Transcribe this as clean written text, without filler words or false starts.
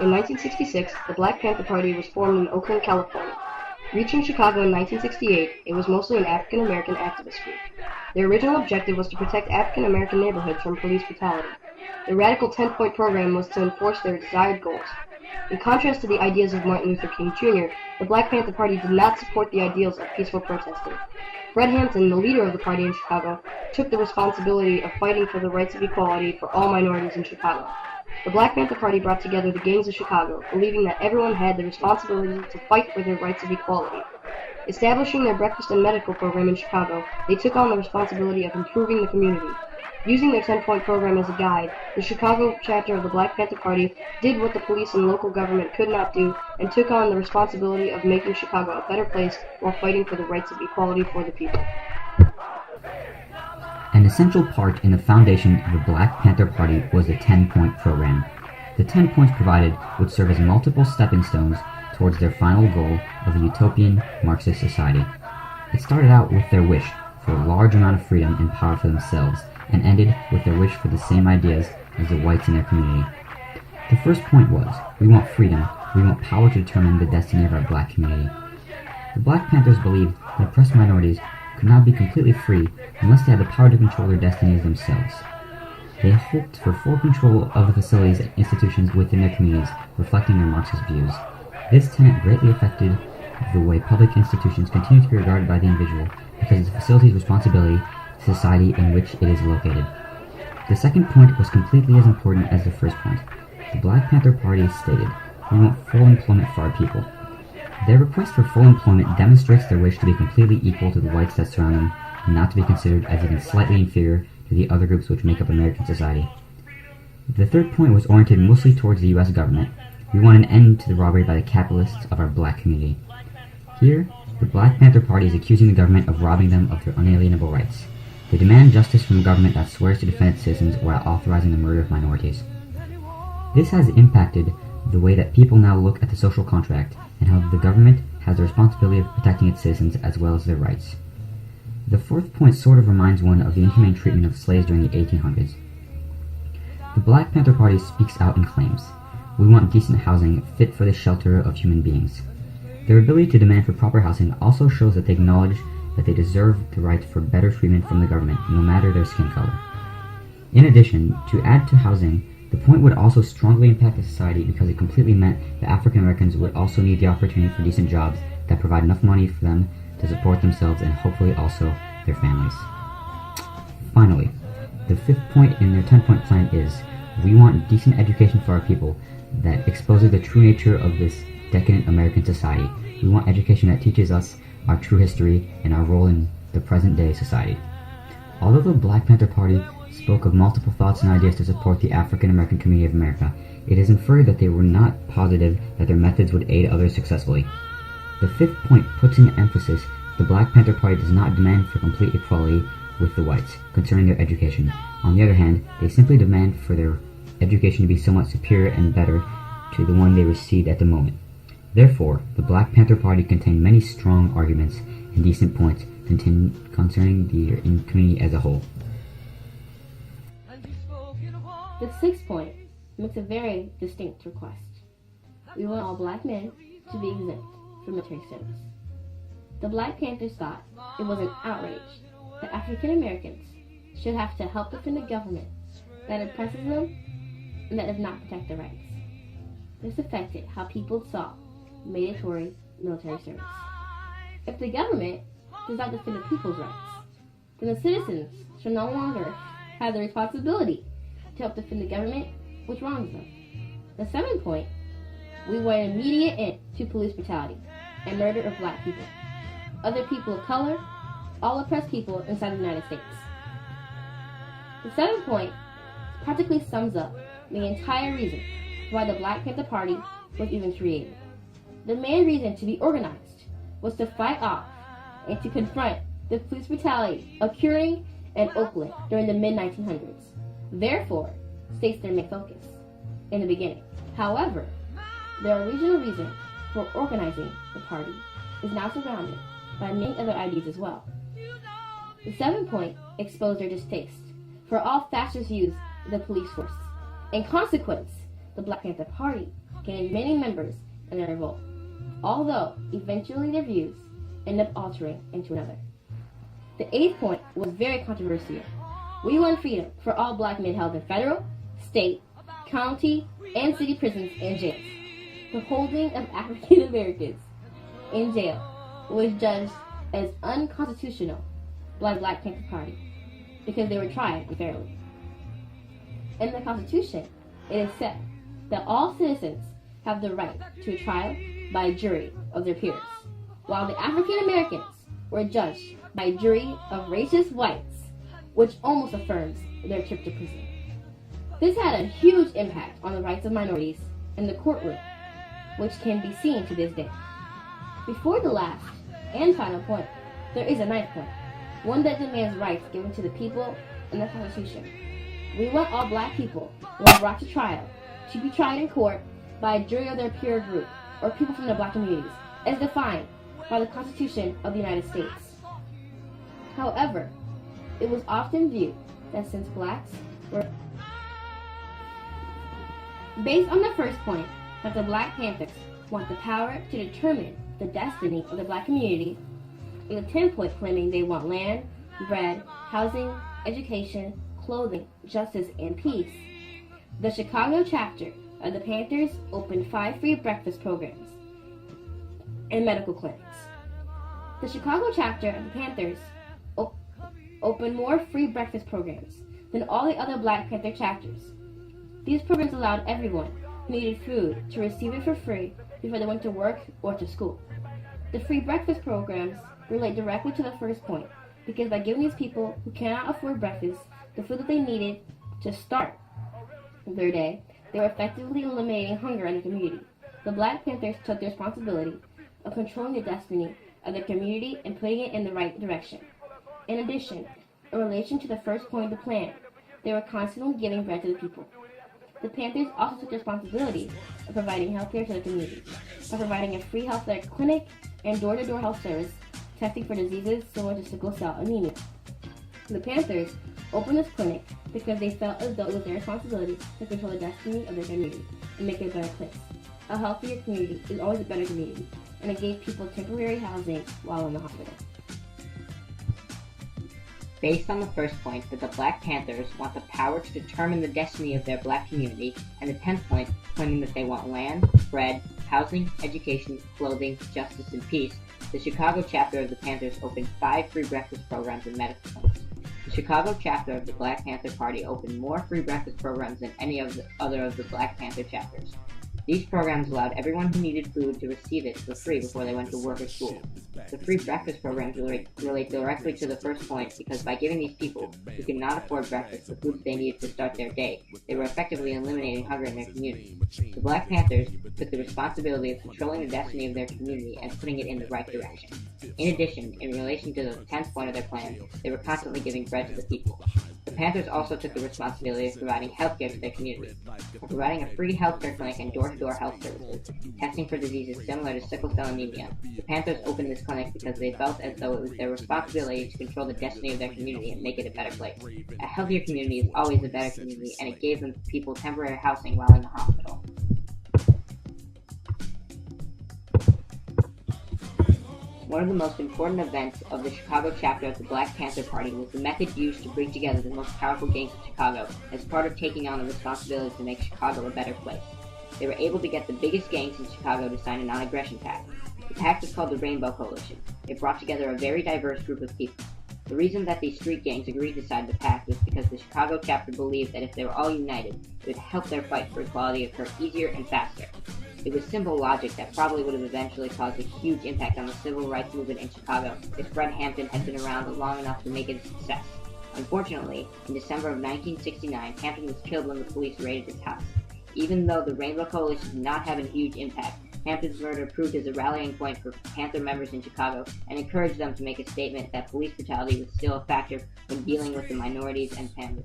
In 1966, the Black Panther Party was formed in Oakland, California. Reaching Chicago in 1968, it was mostly an African American activist group. Their original objective was to protect African American neighborhoods from police brutality. The radical 10-point program was to enforce their desired goals. In contrast to the ideas of Martin Luther King Jr., the Black Panther Party did not support the ideals of peaceful protesting. Fred Hampton, the leader of the party in Chicago, took the responsibility of fighting for the rights of equality for all minorities in Chicago. The Black Panther Party brought together the gangs of Chicago, believing that everyone had the responsibility to fight for their rights of equality. Establishing their breakfast and medical program in Chicago, they took on the responsibility of improving the community. Using their 10-point program as a guide, the Chicago chapter of the Black Panther Party did what the police and local government could not do and took on the responsibility of making Chicago a better place while fighting for the rights of equality for the people. An essential part in the foundation of the Black Panther Party was the 10-point program. The 10 points provided would serve as multiple stepping stones towards their final goal of a utopian Marxist society. It started out with their wish for a large amount of freedom and power for themselves, and ended with their wish for the same ideas as the whites in their community. The first point was, we want freedom, we want power to determine the destiny of our black community. The Black Panthers believed that oppressed minorities could not be completely free unless they had the power to control their destinies themselves. They hoped for full control of the facilities and institutions within their communities, reflecting their Marxist views. This tenet greatly affected the way public institutions continue to be regarded by the individual because of the facility's responsibility to society in which it is located. The second point was completely as important as the first point. The Black Panther Party stated, we want full employment for our people. Their request for full employment demonstrates their wish to be completely equal to the whites that surround them, and not to be considered as even slightly inferior to the other groups which make up American society. The third point was oriented mostly towards the U.S. government. We want an end to the robbery by the capitalists of our black community. Here, the Black Panther Party is accusing the government of robbing them of their unalienable rights. They demand justice from a government that swears to defend its citizens while authorizing the murder of minorities. This has impacted the way that people now look at the social contract and how the government has the responsibility of protecting its citizens as well as their rights. The fourth point sort of reminds one of the inhumane treatment of slaves during the 1800s. The Black Panther Party speaks out and claims, we want decent housing fit for the shelter of human beings. Their ability to demand for proper housing also shows that they acknowledge that they deserve the right for better treatment from the government, no matter their skin color. In addition, to add to housing, the point would also strongly impact the society because it completely meant that African Americans would also need the opportunity for decent jobs that provide enough money for them to support themselves and hopefully also their families. Finally, the fifth point in their 10-point plan is, we want decent education for our people that exposes the true nature of this decadent American society. We want education that teaches us our true history and our role in the present-day society. Although the Black Panther Party spoke of multiple thoughts and ideas to support the African American community of America, it is inferred that they were not positive that their methods would aid others successfully. The fifth point puts in emphasis the Black Panther Party does not demand for complete equality with the whites concerning their education. On the other hand, they simply demand for their education to be somewhat superior and better to the one they received at the moment. Therefore, the Black Panther Party contained many strong arguments and decent points concerning the community as a whole. The sixth point makes a very distinct request. We want all black men to be exempt from military service. The Black Panthers thought it was an outrage that African Americans should have to help defend a government that oppresses them and that does not protect their rights. This affected how people saw mandatory military service. If the government does not defend the people's rights, then the citizens should no longer have the responsibility to help defend the government which wrongs them. The seventh point, we want an immediate end to police brutality and murder of black people, other people of color, all oppressed people inside the United States. The seventh point practically sums up the entire reason why the Black Panther Party was even created. The main reason to be organized was to fight off and to confront the police brutality occurring in Oakland during the mid-1900s. Therefore, states their main focus in the beginning. However, the original reason for organizing the party is now surrounded by many other ideas as well. The seventh point exposed their distaste for all fascist views of the police force. In consequence, the Black Panther Party gained many members in their revolt, although eventually their views ended up altering into another. The 8th point was very controversial. We want freedom for all black men held in federal, state, county, and city prisons and jails. The holding of African Americans in jail was judged as unconstitutional by the Black Panther Party because they were tried unfairly. In the Constitution, it is said that all citizens have the right to a trial by a jury of their peers, while the African Americans were judged by a jury of racist whites, which almost affirms their trip to prison. This had a huge impact on the rights of minorities in the courtroom, which can be seen to this day. Before the last and final point, there is a 9th point, one that demands rights given to the people in the Constitution. We want all black people, when brought to trial, to be tried in court by a jury of their peer group or people from the black communities, as defined by the Constitution of the United States. However, it was often viewed that since blacks were based on the first point, that the Black Panthers want the power to determine the destiny of the black community, and the 10th point claiming they want land, bread, housing, education, clothing, justice, and peace. The Chicago chapter of the Panthers opened 5 free breakfast programs and medical clinics. The Chicago chapter of the Panthers opened more free breakfast programs than all the other Black Panther chapters. These programs allowed everyone who needed food to receive it for free before they went to work or to school. The free breakfast programs relate directly to the first point, because by giving these people who cannot afford breakfast the food that they needed to start their day, they were effectively eliminating hunger in the community. The Black Panthers took the responsibility of controlling the destiny of the community and putting it in the right direction. In addition, in relation to the first point of the plan, they were constantly giving bread to the people. The Panthers also took the responsibility of providing health care to the community by providing a free health care clinic and door-to-door health service, testing for diseases similar to sickle cell anemia. The Panthers opened this clinic because they felt as though it was their responsibility to control the destiny of their community and make it a better place. A healthier community is always a better community, and it gave people temporary housing while in the hospital. Based on the first point that the Black Panthers want the power to determine the destiny of their black community, and the 10th point claiming that they want land, bread, housing, education, clothing, justice, and peace, the Chicago chapter of the Panthers opened 5 free breakfast programs and medical clinics. The Chicago chapter of the Black Panther Party opened more free breakfast programs than any of the other of the Black Panther chapters. These programs allowed everyone who needed food to receive it for free before they went to work or school. The free breakfast programs relate directly to the first point because by giving these people who could not afford breakfast the food they needed to start their day, they were effectively eliminating hunger in their community. The Black Panthers took the responsibility of controlling the destiny of their community and putting it in the right direction. In addition, in relation to the 10th point of their plan, they were constantly giving bread to the people. The Panthers also took the responsibility of providing health care to their community. By providing a free health care clinic and door-to-door health services, testing for diseases similar to sickle cell anemia, the Panthers opened this clinic because they felt as though it was their responsibility to control the destiny of their community and make it a better place. A healthier community is always a better community, and it gave them people temporary housing while in the hospital. One of the most important events of the Chicago chapter of the Black Panther Party was the method used to bring together the most powerful gangs of Chicago as part of taking on the responsibility to make Chicago a better place. They were able to get the biggest gangs in Chicago to sign a non-aggression pact. The pact was called the Rainbow Coalition. It brought together a very diverse group of people. The reason that these street gangs agreed to sign the pact was because the Chicago chapter believed that if they were all united, it would help their fight for equality occur easier and faster. It was simple logic that probably would have eventually caused a huge impact on the civil rights movement in Chicago if Fred Hampton had been around long enough to make it a success. Unfortunately, in December of 1969, Hampton was killed when the police raided his house. Even though the Rainbow Coalition did not have a huge impact, Hampton's murder proved as a rallying point for Panther members in Chicago and encouraged them to make a statement that police brutality was still a factor when dealing with the minorities and Panthers.